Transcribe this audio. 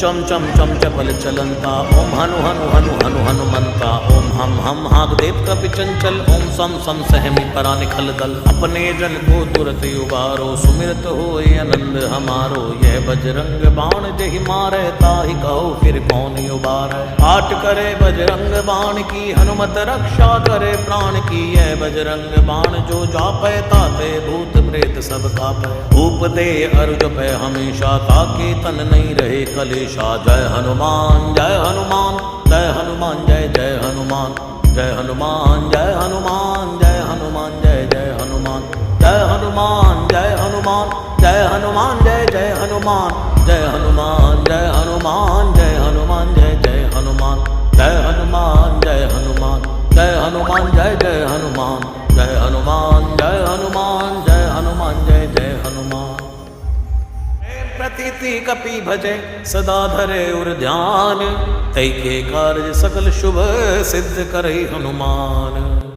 चम चम चम चपल चलंता ओम हनु हनु हनु हनु हनुमंता ओम हम हाग देव कपि चंचल ओम सम सम सहमी परा निखल दल अपने जन को तुरत उबारो सुमिरत हो आनंद हमारो यह बजरंग बाण जहि मारे ताहि कहो फिर कौन उबारे आट करे बजरंग बाण की हनुमत रक्षा करे प्राण की यह बजरंग बाण जो जापै ताते भूत प्रेत सब कापै भूप दे अर्घ पै हमेशा ताके तन नहीं रहे कलेश जय हनुमान जय हनुमान जय हनुमान जय जय हनुमान जय हनुमान जय हनुमान जय हनुमान जय जय हनुमान जय हनुमान जय हनुमान जय हनुमान जय जय हनुमान जय हनुमान जय हनुमान जय हनुमान जय जय हनुमान जय हनुमान जय हनुमान जय हनुमान जय जय हनुमान जय हनुमान जय हनुमान जय हनुमान जय जय हनुमान प्रतीति कपि भजे सदा धरे उर ध्यान तै के कार्य सकल शुभ सिद्ध करे हनुमान।